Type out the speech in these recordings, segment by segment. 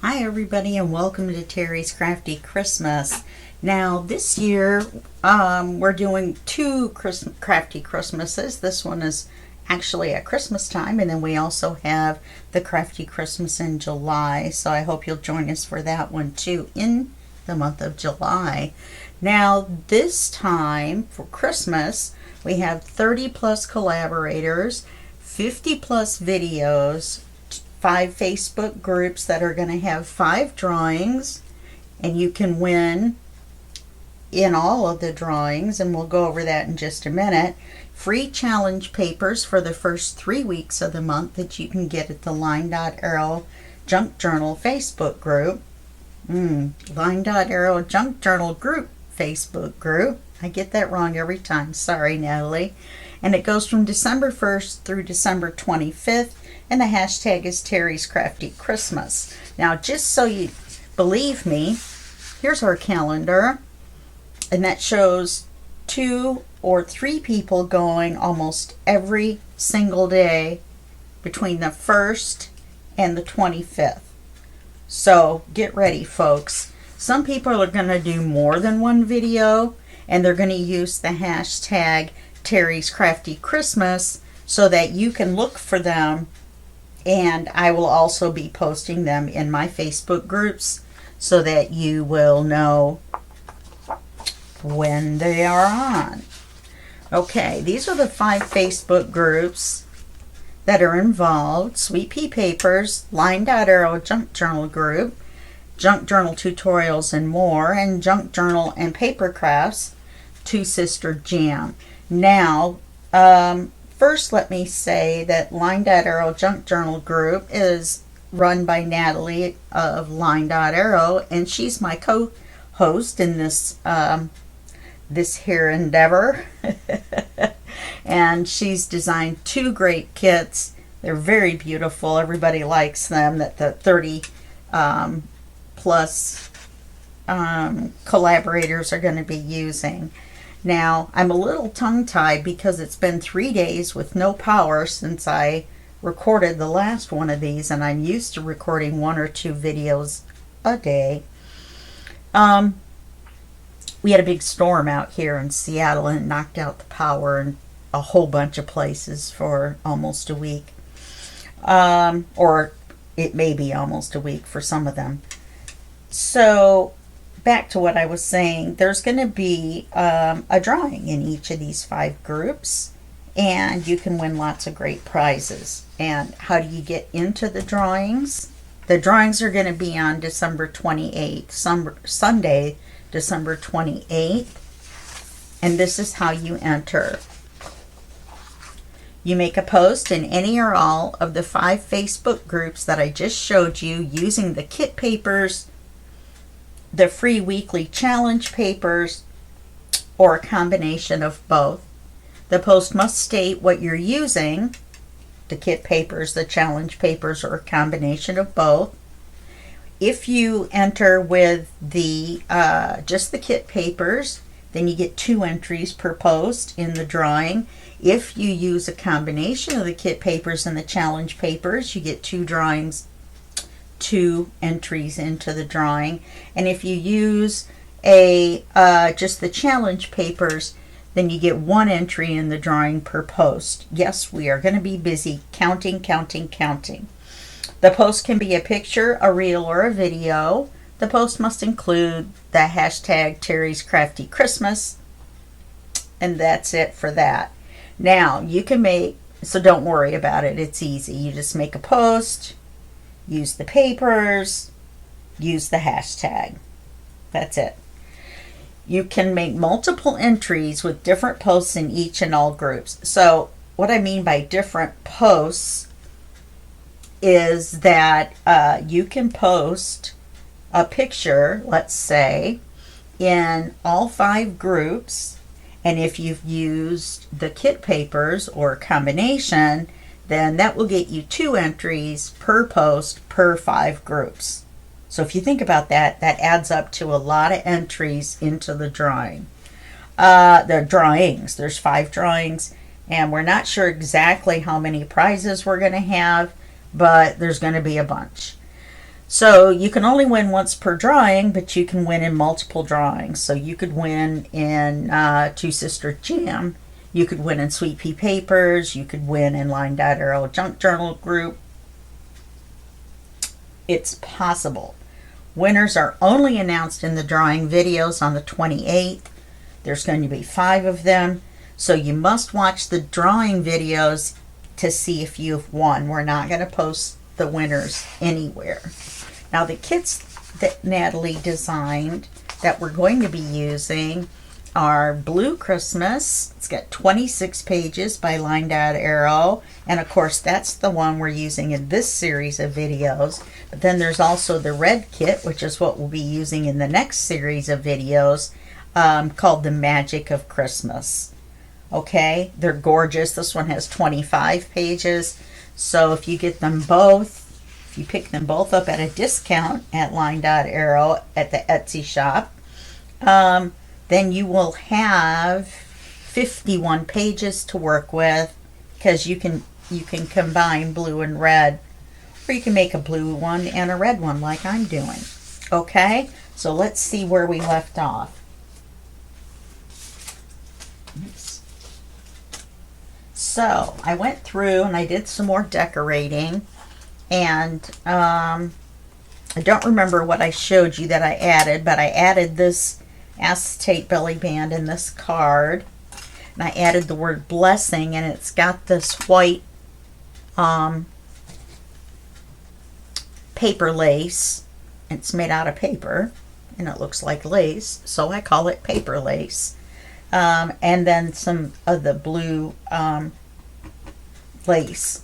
Hi everybody and welcome to Teri's Crafty Christmas. Now this year we're doing two crafty Christmases. This one is actually at Christmas time, and then we also have the Crafty Christmas in July. So I hope you'll join us for that one too in the month of July. Now this time for Christmas we have 30 plus collaborators, 50 plus videos, 5 Facebook groups that are going to have 5 drawings, and you can win in all of the drawings, and we'll go over that in just a minute. Free challenge papers for the first 3 weeks of the month that you can get at the LineDotArrow Junk Journal Facebook group. LineDotArrow Junk Journal group Facebook group. I get that wrong every time. Sorry, Natalie. And it goes from December 1st through December 25th. And the hashtag is Teri's Crafty Christmas. Now, just so you believe me, here's our calendar. And that shows 2 or 3 people going almost every single day between the 1st and the 25th. So get ready, folks. Some people are going to do more than one video, and they're going to use the hashtag Teri's Crafty Christmas so that you can look for them. And I will also be posting them in my Facebook groups so that you will know when they are on. Okay, these are the 5 Facebook groups that are involved. Sweet Pea Papers, LineDotArrow Junk Journal Group, Junk Journal Tutorials and More, and Junk Journal and Paper Crafts, Two Sister Jam. Now, first, let me say that LineDotArrow Junk Journal Group is run by Natalie of LineDotArrow, and she's my co-host in this here endeavor. And she's designed 2 great kits. They're very beautiful. Everybody likes them. That the 30 plus collaborators are going to be using. Now, I'm a little tongue-tied because it's been 3 days with no power since I recorded the last one of these, and I'm used to recording 1 or 2 videos a day. We had a big storm out here in Seattle, and it knocked out the power in a whole bunch of places for almost a week. Or it may be almost a week for some of them. So back to what I was saying, there's going to be a drawing in each of these 5 groups, and you can win lots of great prizes. And how do you get into the drawings? The drawings are going to be on December 28th, Sunday, December 28th, and this is how you enter. You make a post in any or all of the 5 Facebook groups that I just showed you using the kit papers, the free weekly challenge papers, or a combination of both. The post must state what you're using, the kit papers, the challenge papers, or a combination of both. If you enter with the just the kit papers, then you get 2 entries per post in the drawing. If you use a combination of the kit papers and the challenge papers, you get 2 entries into the drawing. And if you use just the challenge papers, then you get 1 entry in the drawing per post. Yes, we are going to be busy counting. The post can be a picture, a reel, or a video. The post must include the hashtag Teri's Crafty Christmas, and that's it for that. Now, you can so don't worry about it. It's easy. You just make a post, use the papers, use the hashtag. That's it. You can make multiple entries with different posts in each and all groups. So what I mean by different posts is that you can post a picture, let's say, in all 5 groups, and if you've used the kit papers or a combination, then that will get you 2 entries per post per 5 groups. So if you think about that, that adds up to a lot of entries into the drawing. The drawings, there's 5 drawings, and we're not sure exactly how many prizes we're going to have, but there's going to be a bunch. So you can only win once per drawing, but you can win in multiple drawings. So you could win in Two Sister Jam. You could win in Sweet Pea Papers. You could win in LineDotArrow Junk Journal Group. It's possible. Winners are only announced in the drawing videos on the 28th. There's going to be 5 of them. So you must watch the drawing videos to see if you've won. We're not going to post the winners anywhere. Now the kits that Natalie designed that we're going to be using are Blue Christmas. It's got 26 pages by LineDotArrow, and of course that's the one we're using in this series of videos. But then there's also the red kit, which is what we'll be using in the next series of videos, called The Magic of Christmas. Okay, they're gorgeous. This one has 25 pages, so if you get them both, if you pick them both up at a discount at LineDotArrow at the Etsy shop, then you will have 51 pages to work with, because you can combine blue and red, or you can make a blue one and a red one like I'm doing. Okay, so let's see where we left off. Oops. So I went through and I did some more decorating, and I don't remember what I showed you that I added, but I added this acetate belly band in this card, and I added the word blessing, and it's got this white paper lace. It's made out of paper and it looks like lace, so I call it paper lace. And then some of the blue lace.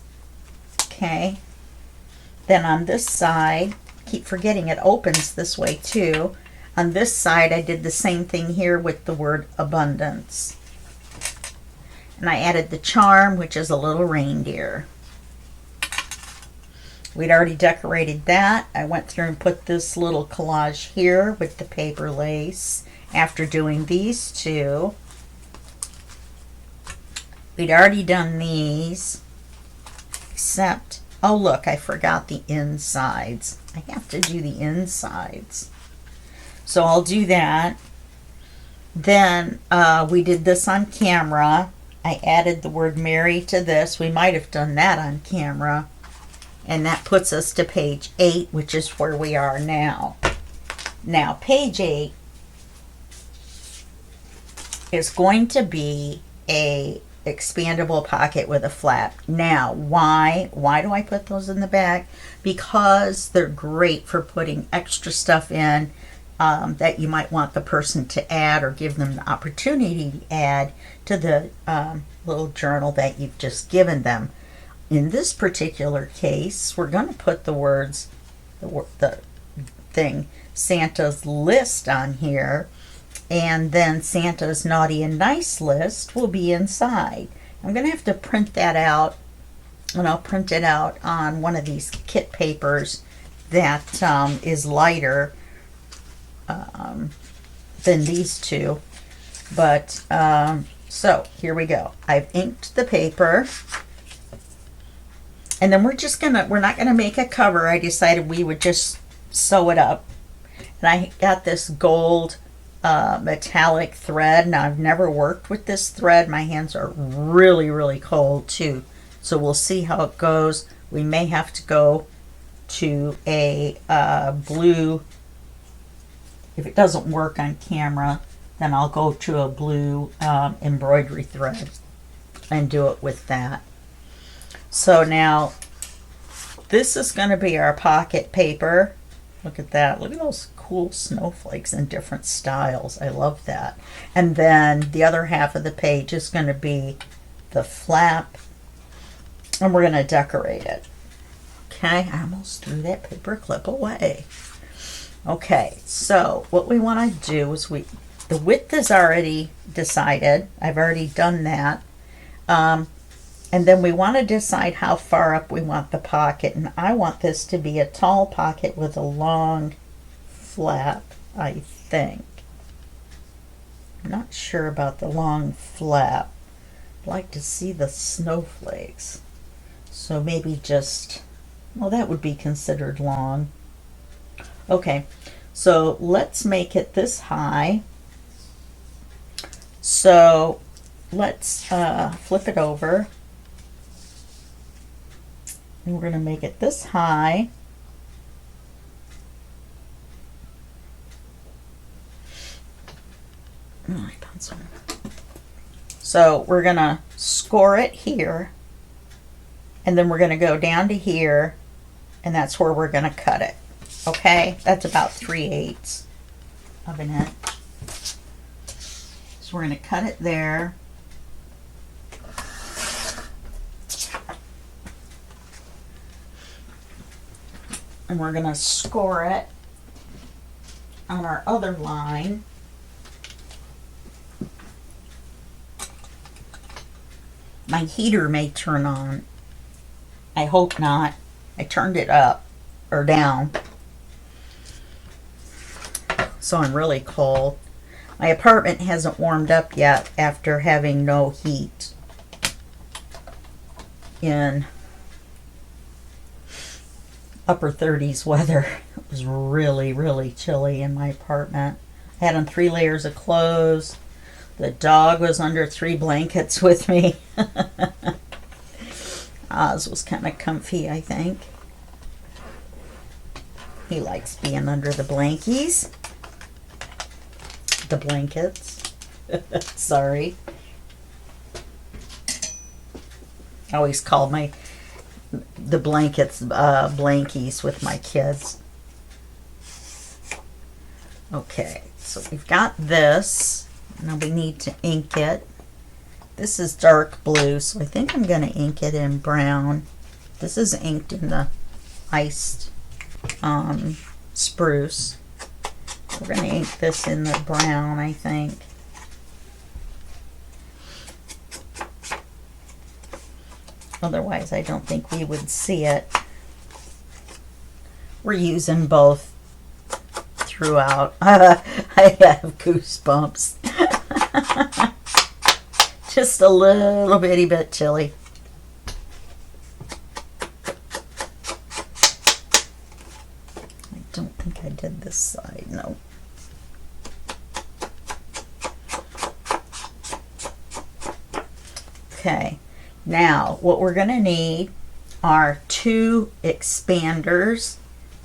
Okay, then on this side, keep forgetting it opens this way too. On this side, I did the same thing here with the word abundance. And I added the charm, which is a little reindeer. We'd already decorated that. I went through and put this little collage here with the paper lace after doing these two. We'd already done these, except, oh look, I forgot the insides. I have to do the insides. So I'll do that. Then we did this on camera. I added the word Mary to this. We might have done that on camera. And that puts us to page 8, which is where we are now. Now, page 8 is going to be a expandable pocket with a flap. Now, why do I put those in the back? Because they're great for putting extra stuff in that you might want the person to add, or give them the opportunity to add to the little journal that you've just given them. In this particular case, we're going to put the words, the thing, Santa's list on here, and then Santa's naughty and nice list will be inside. I'm going to have to print that out, and I'll print it out on one of these kit papers that is lighter than these two. But so here we go. I've inked the paper, and then we're not gonna make a cover. I decided we would just sew it up, and I got this gold metallic thread. Now, I've never worked with this thread. My hands are really cold too, so we'll see how it goes. We may have to go to a blue. If it doesn't work on camera, then I'll go to a blue embroidery thread and do it with that. So now this is going to be our pocket paper. Look at that. Look at those cool snowflakes in different styles. I love that. And then the other half of the page is going to be the flap, and we're going to decorate it. Okay, I almost threw that paper clip away. Okay, so what we want to do is the width is already decided. I've already done that. And then we want to decide how far up we want the pocket. And I want this to be a tall pocket with a long flap, I think. I'm not sure about the long flap. I'd like to see the snowflakes. So maybe just, well, that would be considered long. Okay, so let's make it this high. So let's flip it over. And we're going to make it this high. My pencil. So we're going to score it here. And then we're going to go down to here. And that's where we're going to cut it. Okay? That's about 3/8 of an inch. So we're going to cut it there. And we're going to score it on our other line. My heater may turn on. I hope not. I turned it up or down. So I'm really cold. My apartment hasn't warmed up yet after having no heat in upper 30s weather. It was really, really chilly in my apartment. I had on 3 layers of clothes. The dog was under 3 blankets with me. Oz was kind of comfy, I think. He likes being under the blankies. The blankets. Sorry. I always call the blankets blankies with my kids. Okay, so we've got this. Now we need to ink it. This is dark blue, so I think I'm going to ink it in brown. This is inked in the iced spruce. We're going to ink this in the brown, I think. Otherwise, I don't think we would see it. We're using both throughout. I have goosebumps. Just a little bitty bit chilly. I don't think I did this side, no. Okay, now what we're going to need are 2 expanders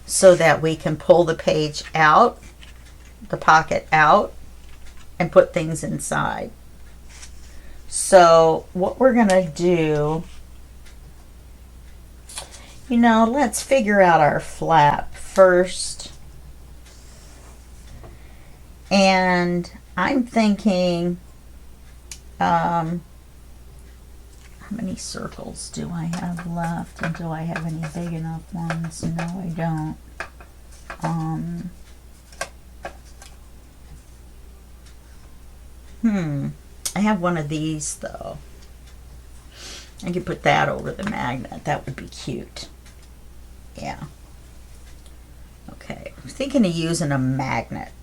so that we can pull the page out, the pocket out, and put things inside. So what we're going to do, let's figure out our flap first. And I'm thinking, how many circles do I have left? And do I have any big enough ones? No, I don't. I have one of these though. I could put that over the magnet. That would be cute. Yeah. Okay. I'm thinking of using a magnet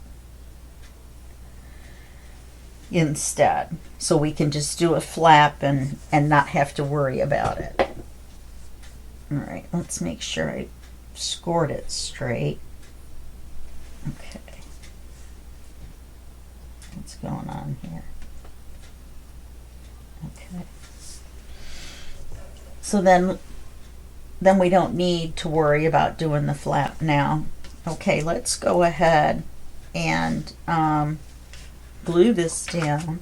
instead, so we can just do a flap and not have to worry about it. All right, let's make sure I scored it straight. Okay, what's going on here? Okay, so then we don't need to worry about doing the flap now. Okay, let's go ahead and glue this down.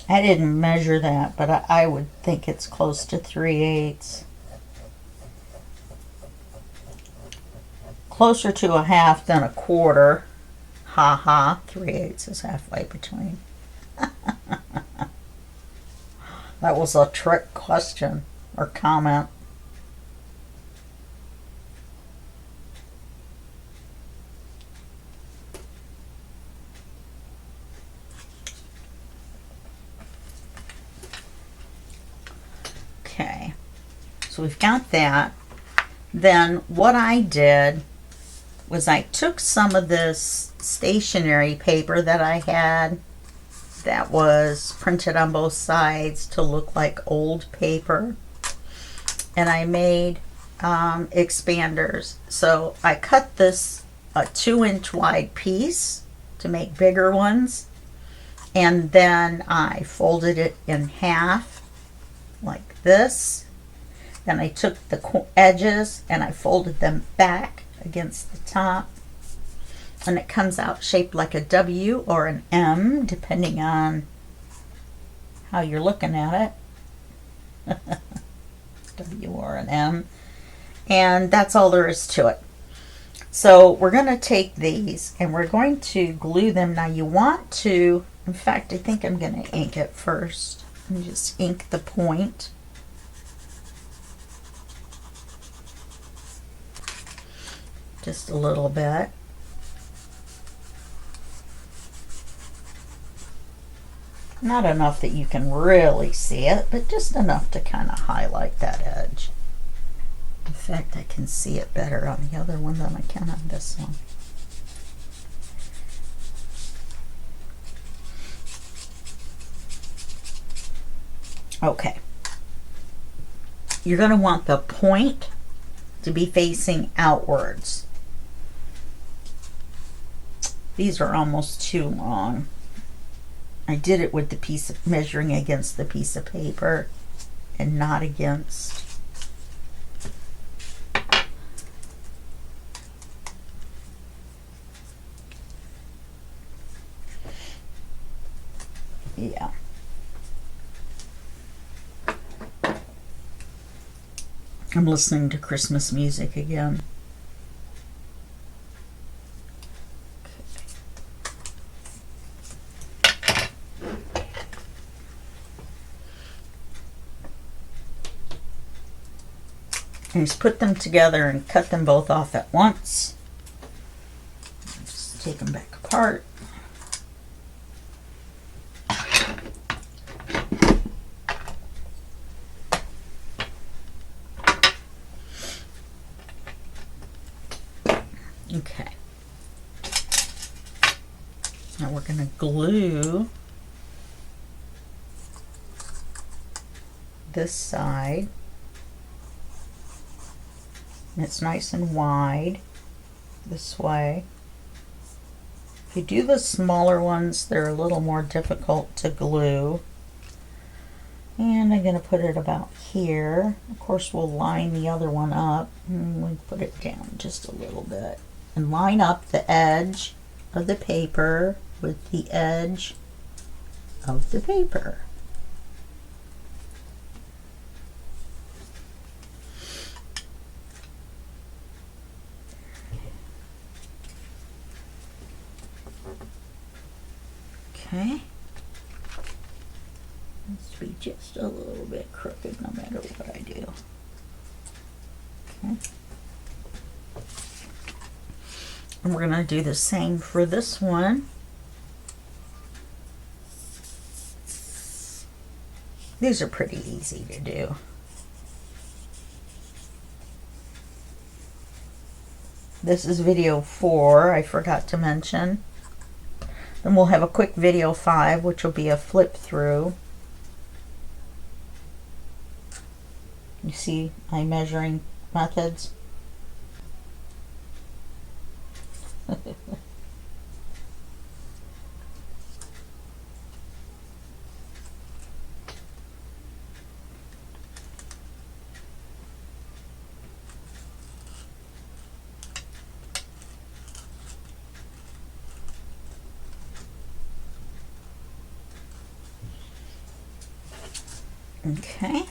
I didn't measure that, but I would think it's close to 3/8. Closer to a half than a quarter. Ha ha, 3/8 is halfway between. That was a trick question or comment. Okay, so we've got that. Then what I did was I took some of this stationery paper that I had that was printed on both sides to look like old paper, and I made expanders. So I cut this a 2-inch wide piece to make bigger ones, and then I folded it in half like this. Then I took the edges and I folded them back against the top, and it comes out shaped like a W or an M depending on how you're looking at it. W or an M, and that's all there is to it. So we're going to take these and we're going to glue them. Now you want to, in fact, I think I'm going to ink it first and just ink the point. Just a little bit. Not enough that you can really see it, but just enough to kind of highlight that edge. In fact, I can see it better on the other one than I can on this one. Okay. You're going to want the point to be facing outwards. These are almost too long. I did it with the piece of measuring against the piece of paper and not against. Yeah. I'm listening to Christmas music again. And just put them together and cut them both off at once. Just take them back apart. Okay. Now we're going to glue this side. And it's nice and wide this way. If you do the smaller ones, they're a little more difficult to glue. And I'm going to put it about here. Of course, we'll line the other one up. And we'll put it down just a little bit. And line up the edge of the paper with the edge of the paper. Okay. Needs to be just a little bit crooked no matter what I do. Okay. And we're going to do the same for this one. These are pretty easy to do. This is video 4, I forgot to mention. Then we'll have a quick video 5, which will be a flip through. You see my measuring methods? Okay.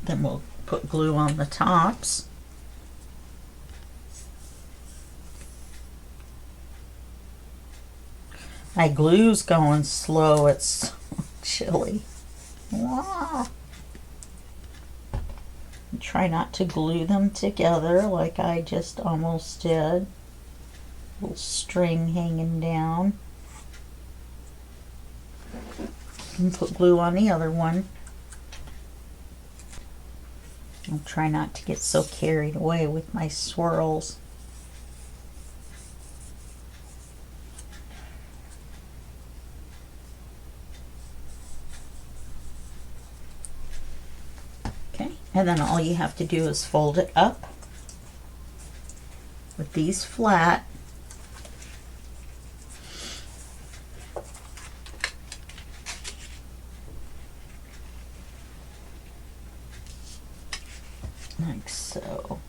Then we'll put glue on the tops. My glue's going slow. It's so chilly. Wow. Try not to glue them together like I just almost did. Little string hanging down. And put glue on the other one. I'll try not to get so carried away with my swirls. Okay, and then all you have to do is fold it up with these flat. Like so.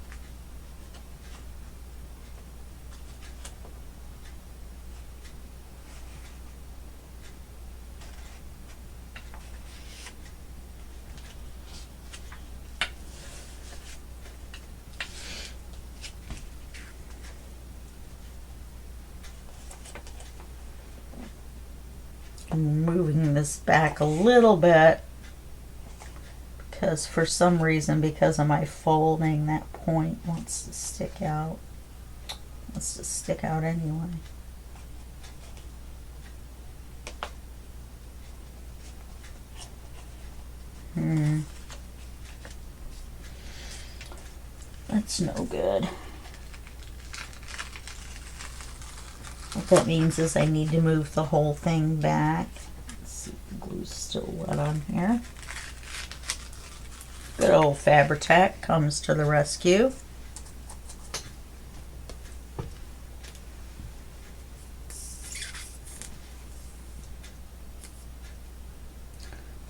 I'm moving this back a little bit because for some reason, because of my folding, that point wants to stick out. Wants to stick out anyway. That's no good. What that means is I need to move the whole thing back. Let's see if the glue's still wet on here. Good old Fabri-Tac comes to the rescue.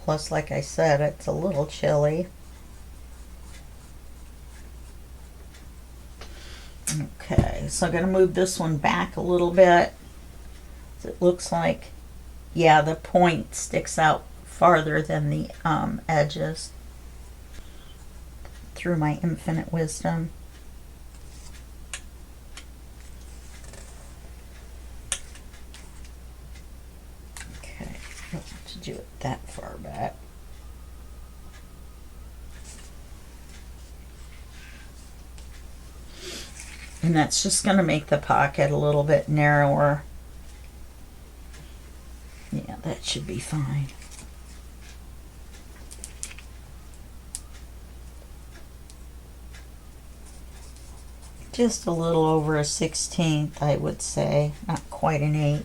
Plus, like I said, it's a little chilly. Okay, so I'm going to move this one back a little bit. It looks like, yeah, the point sticks out farther than the edges. Through my infinite wisdom. Okay, I don't have to do it that far back. And that's just going to make the pocket a little bit narrower. Yeah, that should be fine. Just a little over a 1/16, I would say, not quite an 1/8.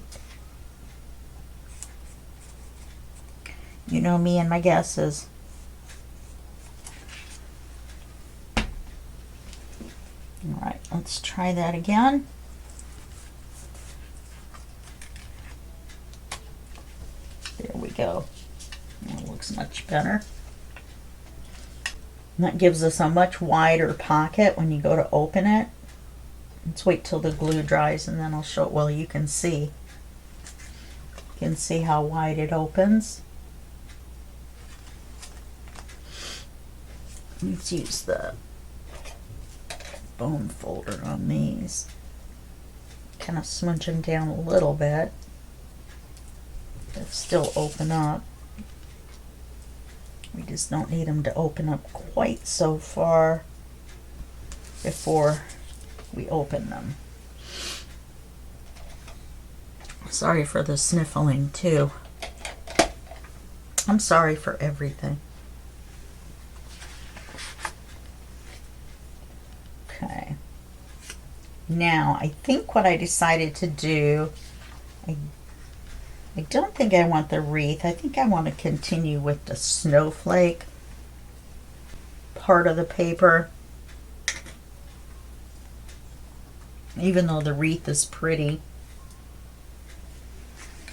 You know me and my guesses. All right, let's try that again. There we go. That looks much better. And that gives us a much wider pocket when you go to open it. Let's wait till the glue dries and then I'll show it. Well, you can see. You can see how wide it opens. Let's use the bone folder on these. Kind of smudge them down a little bit. But still open up. We just don't need them to open up quite so far before we open them. Sorry for the sniffling too. I'm sorry for everything. Okay. Now, I think what I decided to do, I don't think I want the wreath. I think I want to continue with the snowflake part of the paper. Even though the wreath is pretty.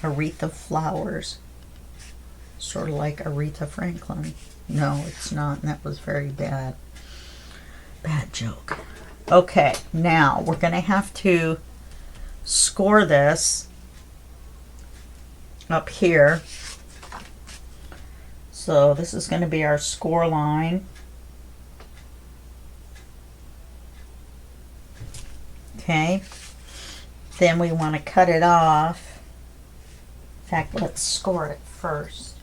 A wreath of flowers. Sort of like Aretha Franklin. No, it's not, and that was very bad. Bad joke. Okay, now we're going to have to score this up here. So this is going to be our score line. Okay, then we want to cut it off. In fact, let's score it first.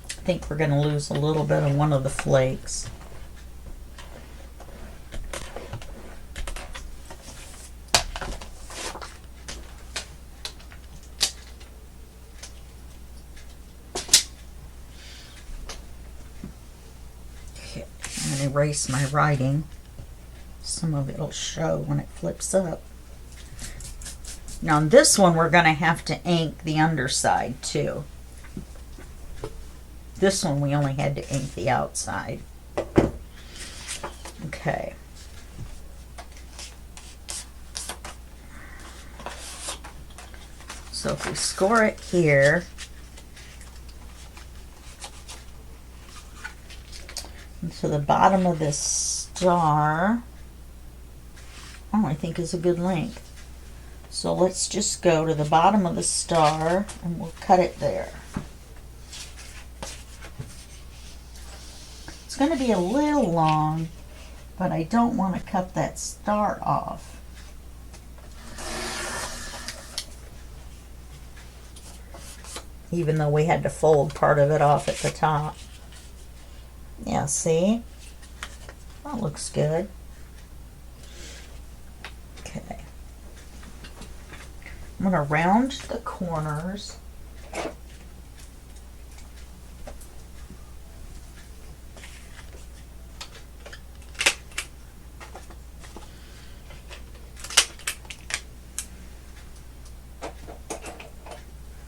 I think we're going to lose a little bit of one of the flakes. erase my writing. Some of it will show when it flips up. Now on this one, we're going to have to ink the underside too. This one we only had to ink the outside. Okay. So if we score it here, and to the bottom of this star, oh, I think is a good length. So let's just go to the bottom of the star and we'll cut it there. It's going to be a little long, but I don't want to cut that star off. Even though we had to fold part of it off at the top. Yeah, see? That looks good. Okay. I'm going to round the corners.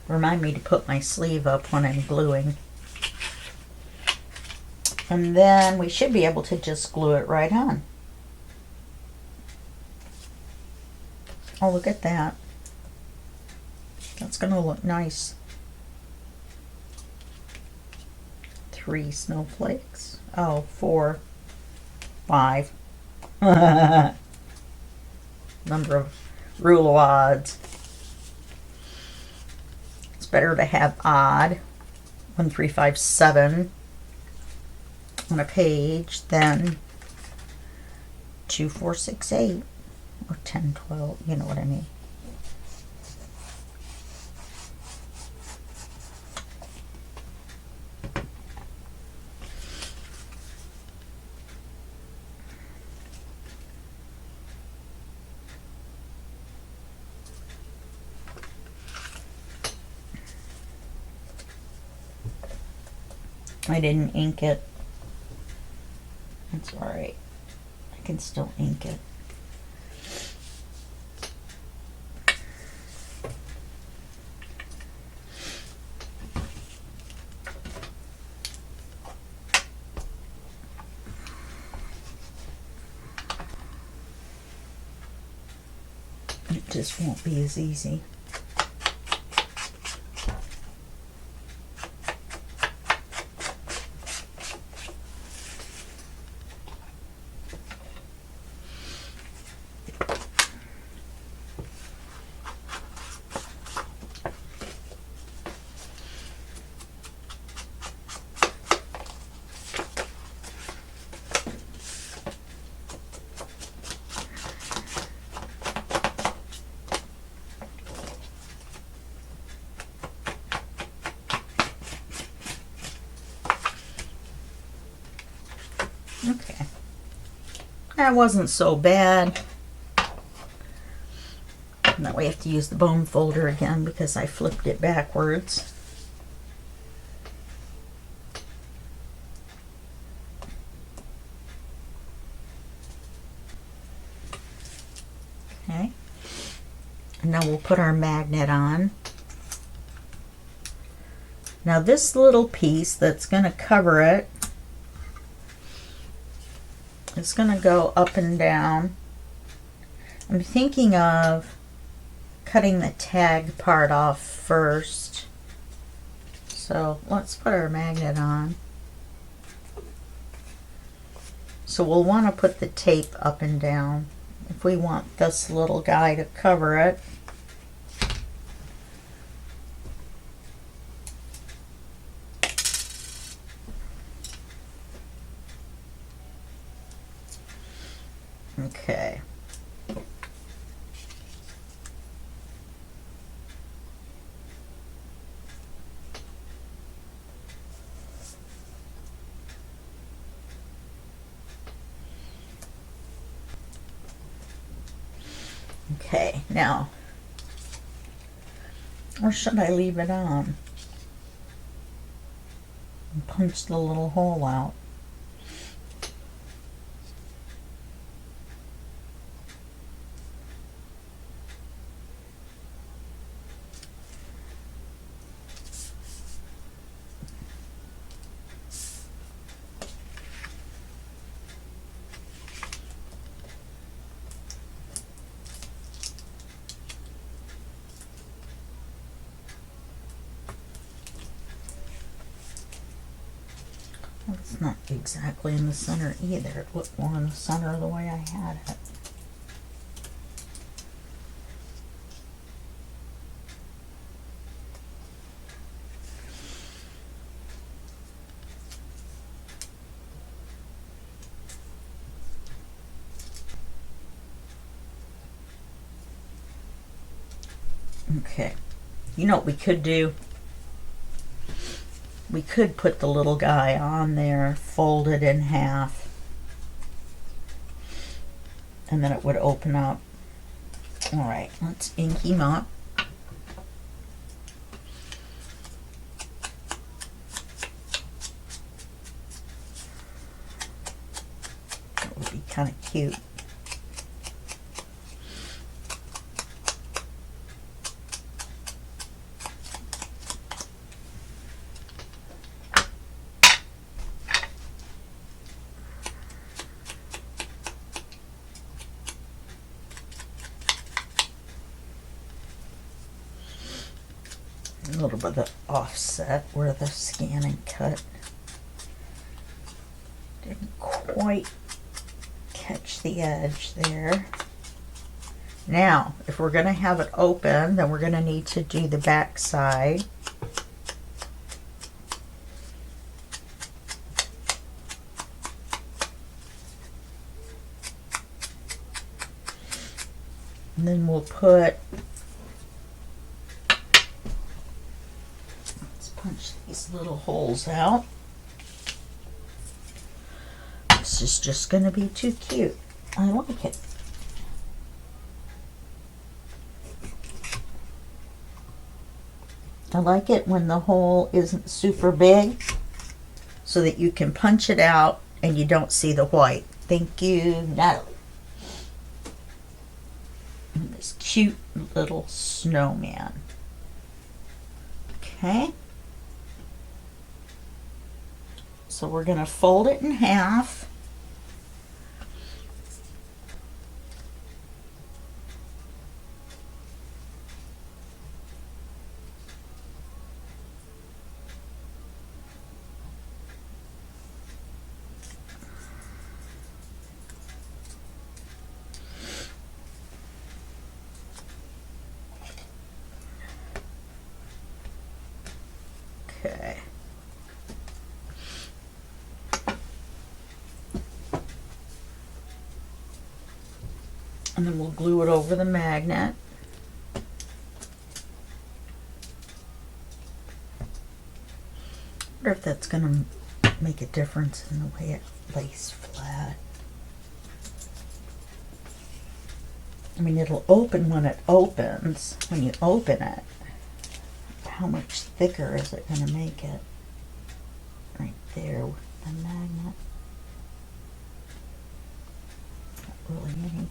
Remind me to put my sleeve up when I'm gluing. And then we should be able to just glue it right on. Oh, look at that. That's going to look nice. 3 snowflakes. Oh, 4, 5. Number of rule of odds. It's better to have odd, 1, 3, 5, 7 on a page than 2, 4, 6, 8 or 10, 12, you know what I mean. I didn't ink it. That's alright. I can still ink it. It just won't be as easy. Okay, that wasn't so bad. Now we have to use the bone folder again because I flipped it backwards. Okay, and now we'll put our magnet on. Now this little piece that's going to cover it, it's going to go up and down. I'm thinking of cutting the tag part off first. So let's put our magnet on. So we'll want to put the tape up and down if we want this little guy to cover it. Okay. Okay, now, or should I leave it on and punch the little hole out? It's not exactly in the center either. It looked more in the center the way I had it. Okay, you know what we could do? We could put the little guy on there, fold it in half, and then it would open up. All right, let's ink him up. That would be kind of cute. A little bit of offset where the scan and cut didn't quite catch the edge there. Now, if we're going to have it open, then we're going to need to do the back side. And then we'll put, let's punch these little holes out. This is just going to be too cute. I like it. I like it when the hole isn't super big so that you can punch it out and you don't see the white. Thank you, Natalie. And this cute little snowman. Okay. So we're going to fold it in half. Okay. And then we'll glue it over the magnet. I wonder if that's going to make a difference in the way it lays flat. I mean, it'll open when it opens, when you open it. How much thicker is it going to make it? Right there with the magnet. Not really any.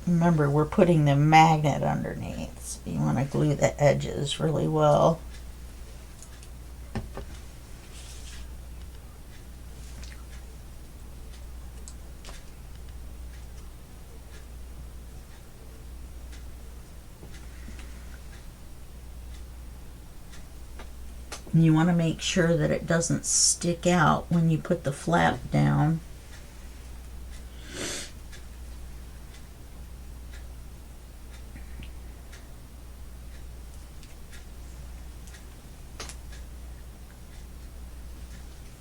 Remember, we're putting the magnet underneath, so you want to glue the edges really well. And you want to make sure that it doesn't stick out when you put the flap down.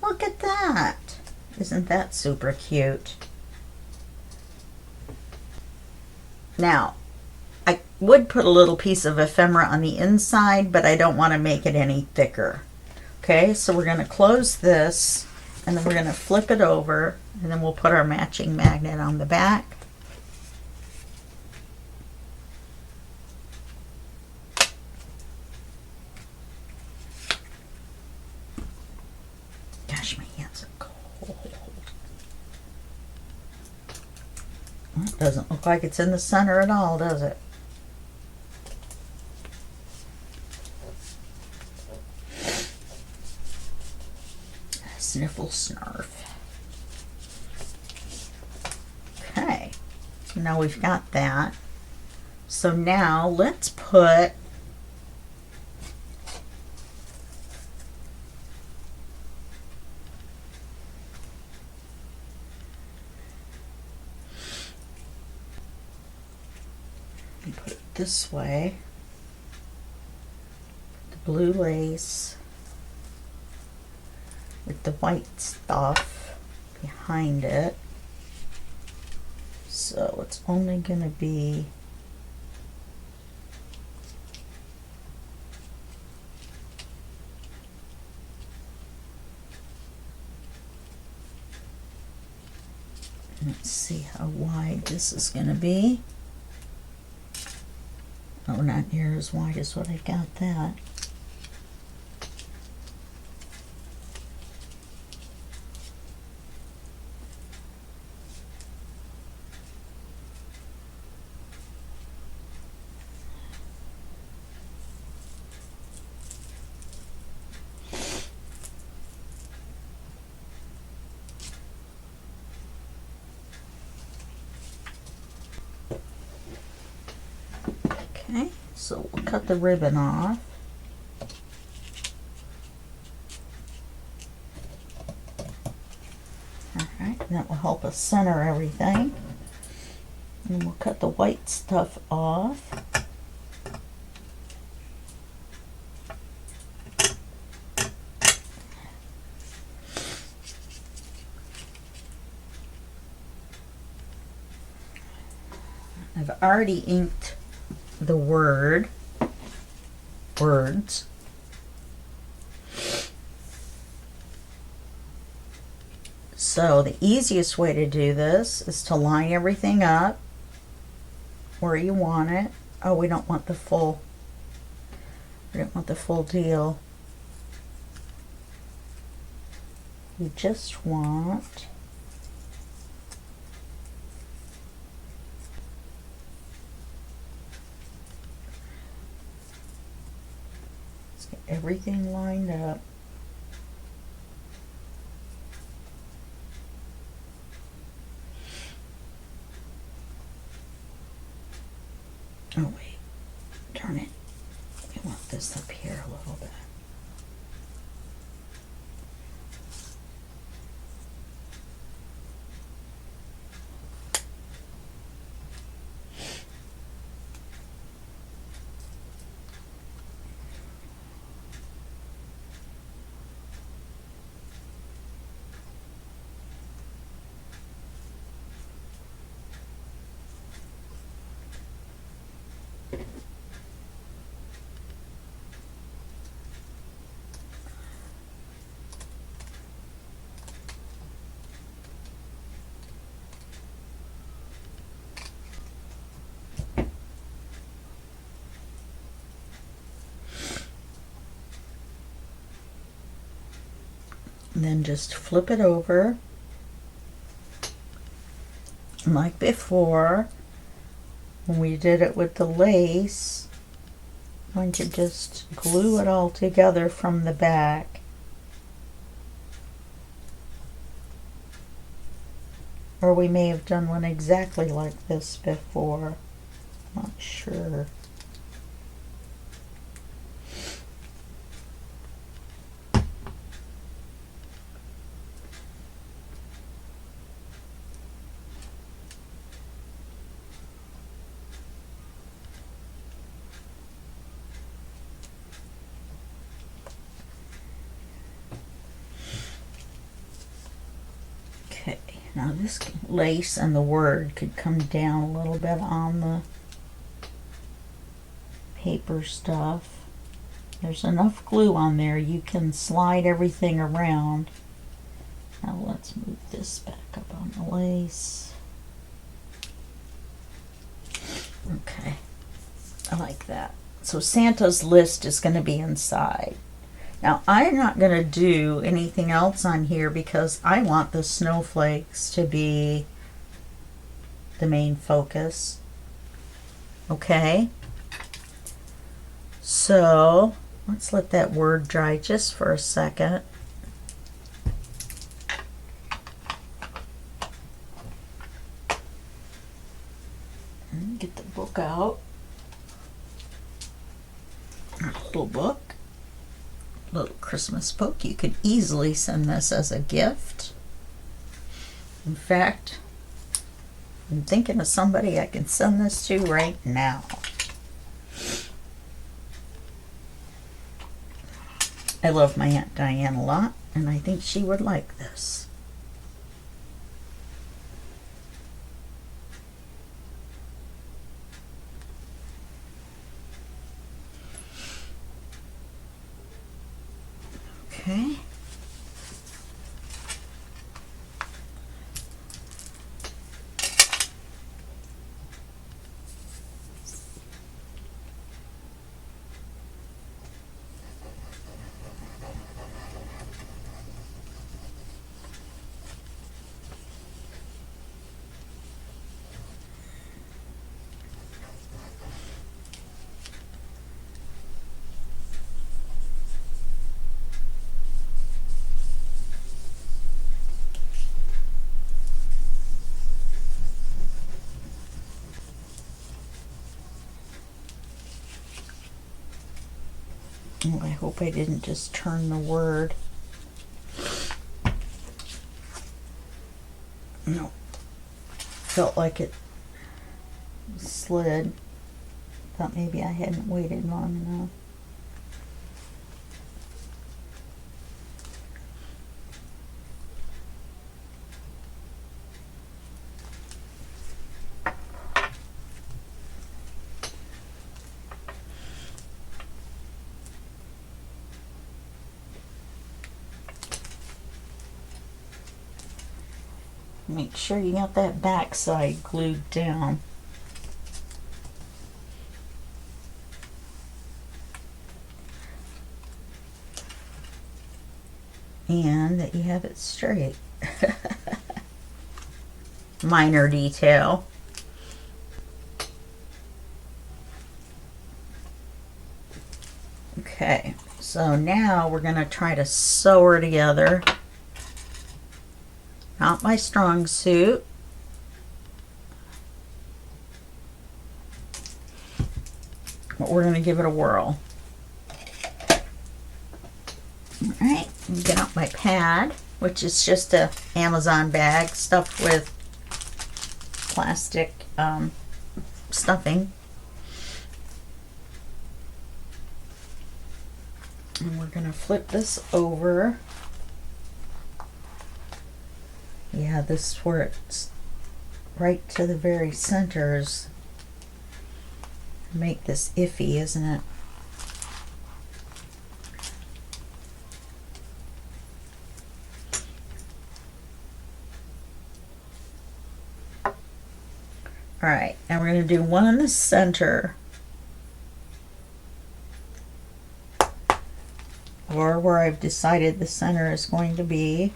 Look at that! Isn't that super cute? Now, I would put a little piece of ephemera on the inside, but I don't want to make it any thicker. Okay, so we're going to close this, and then we're going to flip it over, and then we'll put our matching magnet on the back. Gosh, my hands are cold. Well, it doesn't look like it's in the center at all, does it? Sniffle snarf. Now we've got that. So now let's put it this way. The blue lace with the white stuff behind it. So it's only going to be let's see how wide this is going to be. Oh, not near as wide as what I got that. Okay, so we'll cut the ribbon off. Alright, that will help us center everything. And we'll cut the white stuff off. I've already inked the words. So the easiest way to do this is to line everything up where you want it. Oh, we don't want the full deal. We just want everything lined up. Oh wait, turn it. We want this up here a little bit. And then just flip it over like before when we did it with the lace. I'm going to just glue it all together from the back. Or we may have done one exactly like this before. Not sure. Now this lace and the word could come down a little bit on the paper stuff. There's enough glue on there you can slide everything around. Now let's move this back up on the lace. Okay, I like that. So Santa's list is going to be inside. Now, I'm not going to do anything else on here because I want the snowflakes to be the main focus. Okay? So, let's let that word dry just for a second. Get the book out. Our little book. Little Christmas book. You could easily send this as a gift. In fact, I'm thinking of somebody I can send this to right now. I love my Aunt Diane a lot, and I think she would like this. Okay. Oh, I hope I didn't just turn the word. No. Felt like it slid. Thought maybe I hadn't waited long enough. Make sure you got that back side glued down. And that you have it straight. Minor detail. Okay, so now we're going to try to sew her together. Not my strong suit. But we're going to give it a whirl. Alright, get out my pad, which is just a Amazon bag stuffed with plastic stuffing. And we're going to flip this over. Yeah, this is where it's right to the very centers. Make this iffy, isn't it? Alright, and we're going to do one in the center. Or where I've decided the center is going to be.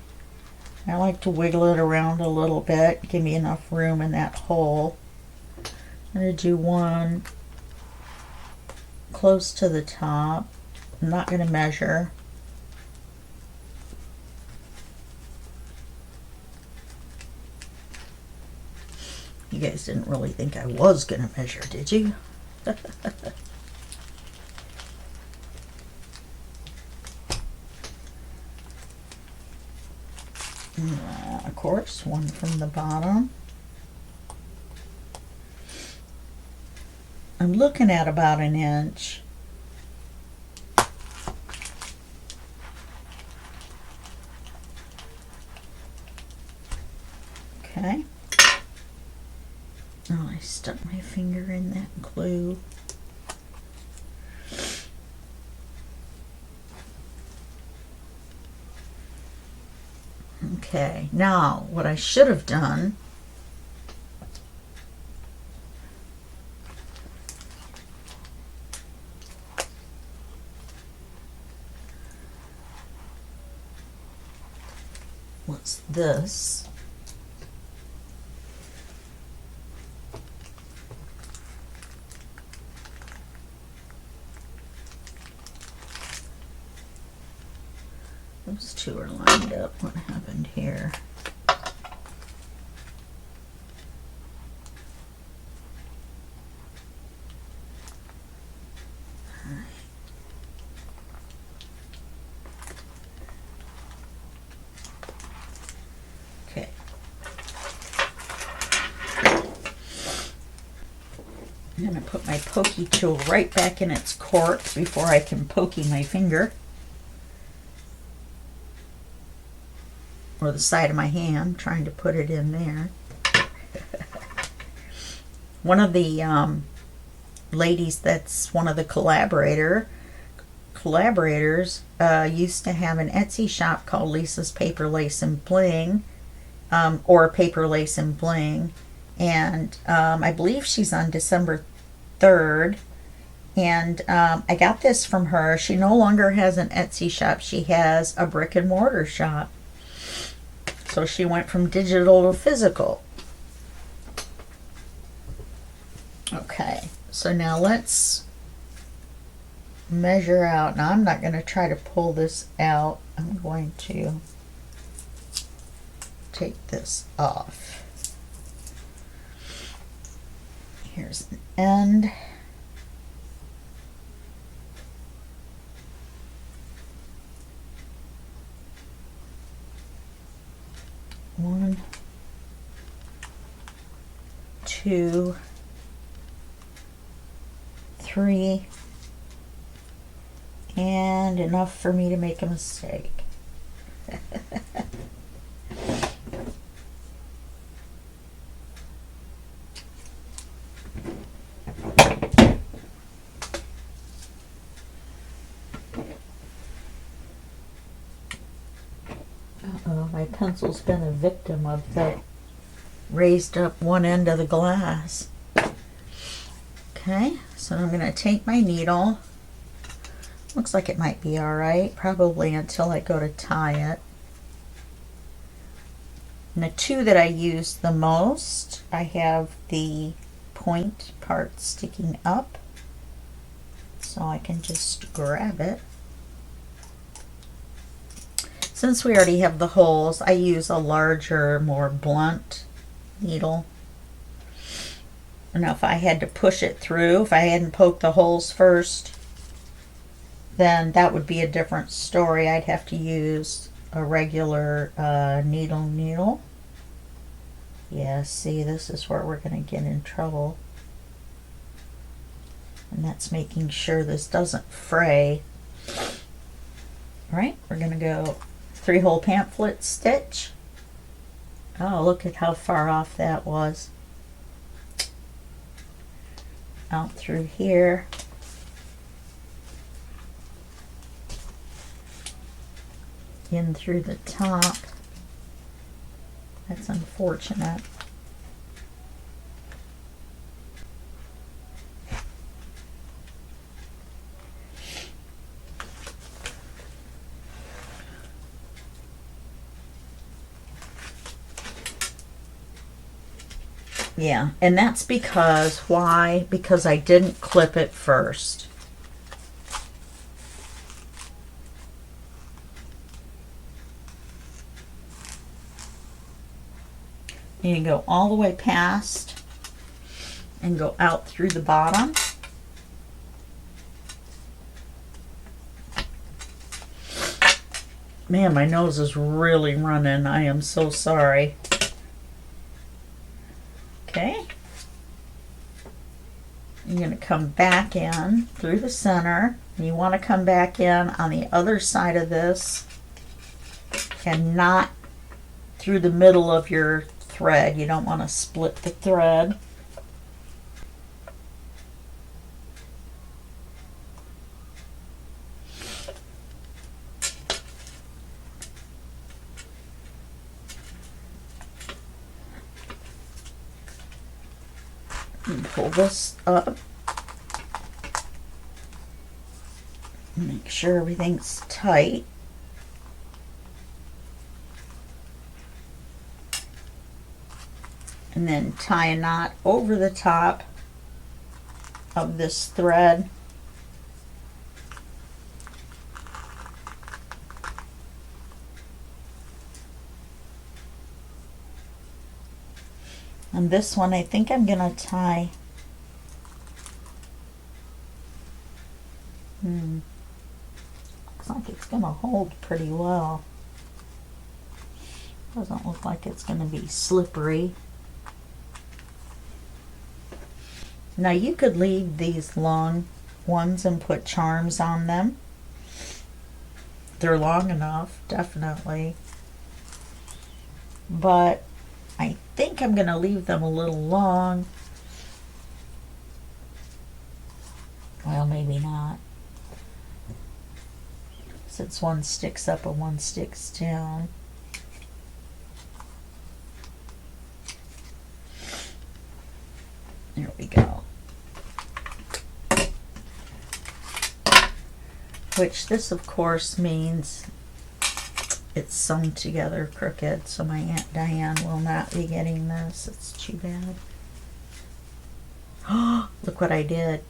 I like to wiggle it around a little bit, give me enough room in that hole. I'm going to do one close to the top. I'm not going to measure. You guys didn't really think I was going to measure, did you? Of course, one from the bottom. I'm looking at about an inch. Okay. Oh, I stuck my finger in that glue. Okay, now what I should have done was this. Those two are lined up. What happened here? I'm going to put my pokey tool right back in its cork before I can pokey my finger. Or the side of my hand, trying to put it in there. One of the ladies that's one of the collaborators used to have an Etsy shop called Lisa's Paper Lace and Bling, or Paper Lace and Bling, and I believe she's on December 3rd, and I got this from her. She no longer has an Etsy shop, she has a brick and mortar shop, so she went from digital to physical. Okay, so now let's measure out. Now I'm not going to try to pull this out. I'm going to take this off. Here's an end. One, two, three, and enough for me to make a mistake. Uh-oh, my pencil's been a victim of the raised up one end of the glass. Okay, so I'm going to take my needle. Looks like it might be alright, probably until I go to tie it. And the two that I use the most, I have the point part sticking up, so I can just grab it. Since we already have the holes, I use a larger, more blunt needle. Now if I had to push it through, if I hadn't poked the holes first, then that would be a different story. I'd have to use a regular needle. Yeah, see, this is where we're going to get in trouble. And that's making sure this doesn't fray. All right, we're going to go 3-hole pamphlet stitch. Oh, look at how far off that was. Out through here. In through the top. That's unfortunate. Yeah, and that's because, why? Because I didn't clip it first. You can go all the way past and go out through the bottom. Man, my nose is really running. I am so sorry. Okay. You're going to come back in through the center. And you want to come back in on the other side of this and not through the middle of your thread. You don't want to split the thread. And pull this up. Make sure everything's tight. And then tie a knot over the top of this thread. And this one, I think I'm gonna tie. Looks like it's gonna hold pretty well. Doesn't look like it's gonna be slippery. Now you could leave these long ones and put charms on them. They're long enough, definitely. But I think I'm going to leave them a little long. Well, maybe not. Since one sticks up and one sticks down. There we go. Which this, of course, means it's sewn together crooked, so my Aunt Diane will not be getting this. It's too bad. Oh, look what I did.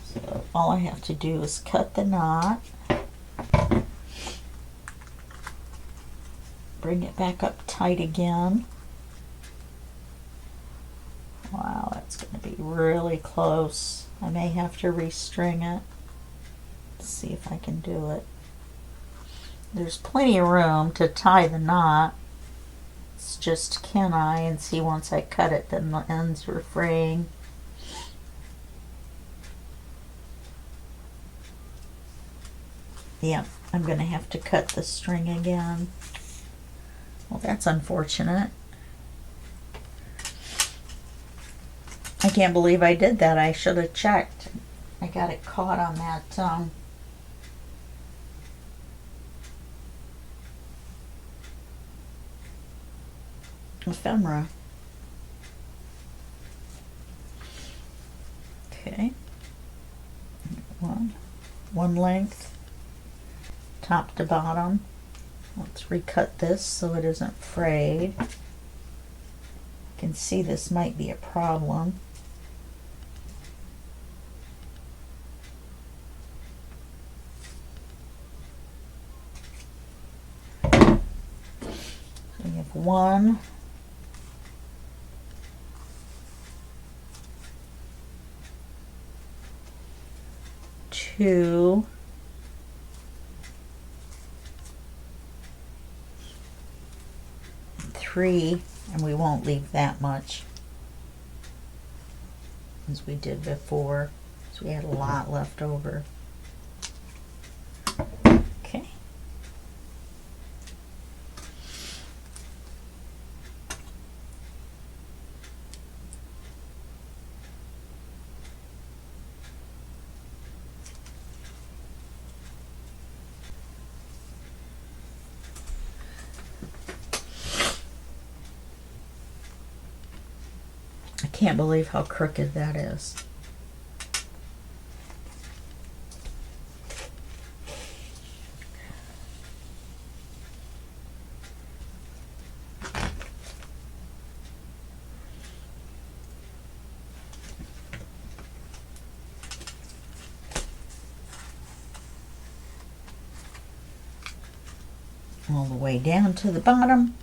So all I have to do is cut the knot, bring it back up tight again. Wow, that's going to be really close. I may have to restring it. Let's see if I can do it. There's plenty of room to tie the knot. It's just, can I? And see, once I cut it, then the ends are fraying. Yeah, I'm going to have to cut the string again. Well, that's unfortunate. I can't believe I did that. I should have checked. I got it caught on that ephemera. Okay. One length, top to bottom. Let's recut this so it isn't frayed. You can see this might be a problem. So we have 1, 2, 3, and we won't leave that much as we did before, so we had a lot left over. Okay. I can't believe how crooked that is. All the way down to the bottom.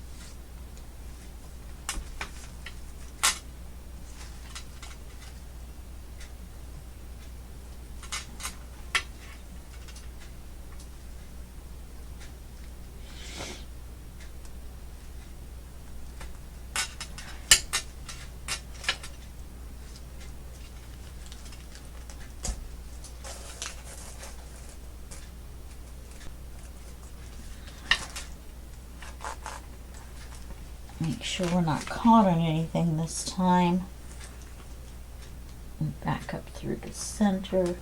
Make sure we're not caught on anything this time. And back up through the center.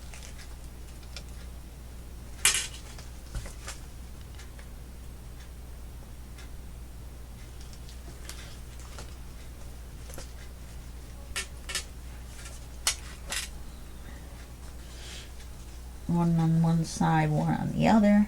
One on one side, one on the other.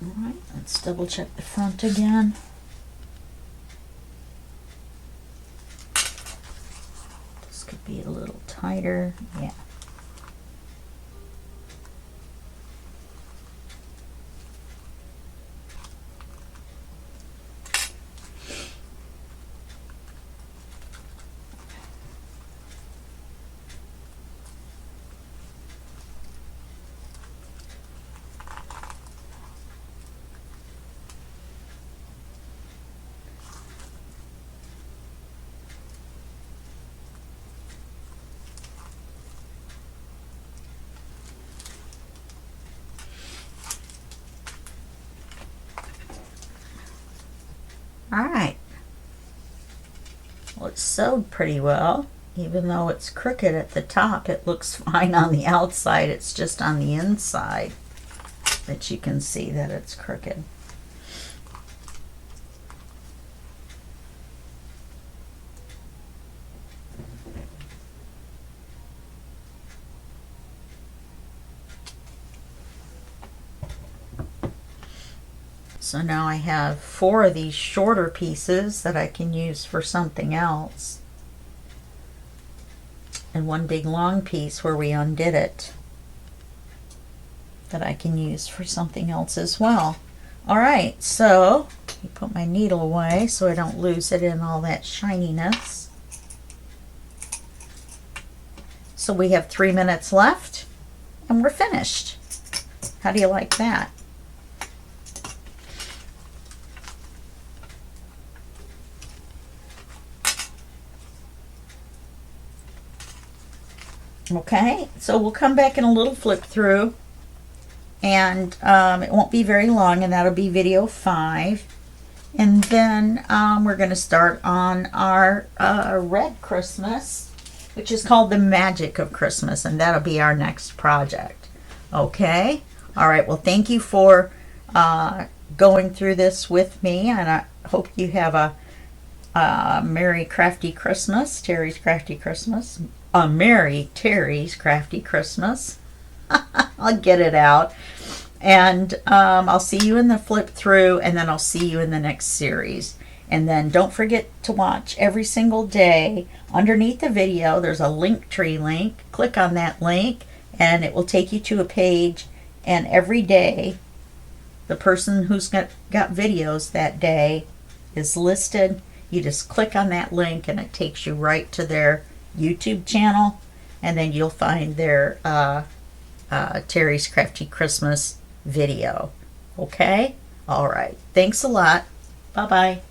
Alright, let's double check the front again. This could be a little tighter, yeah. All right. Well, it's sewed pretty well. Even though it's crooked at the top, it looks fine on the outside. It's just on the inside that you can see that it's crooked. So now I have 4 of these shorter pieces that I can use for something else. And 1 big long piece where we undid it that I can use for something else as well. All right, so I put my needle away so I don't lose it in all that shininess. So we have 3 minutes left and we're finished. How do you like that? Okay, so we'll come back in a little flip through, and it won't be very long, and that'll be video 5. And then we're going to start on our red Christmas, which is called The Magic of Christmas, and that'll be our next project. Okay, all right, well, thank you for going through this with me, and I hope you have a Merry Crafty Christmas, Teri's Crafty Christmas. A Merry Teri's Crafty Christmas. I'll get it out. And I'll see you in the flip through, and then I'll see you in the next series. And then don't forget to watch every single day. Underneath the video, there's a LinkTree link. Click on that link, and it will take you to a page. And every day, the person who's got videos that day is listed. You just click on that link, and it takes you right to their YouTube channel, and then you'll find their Teri's Crafty Christmas video. Okay? All right. Thanks a lot. Bye-bye.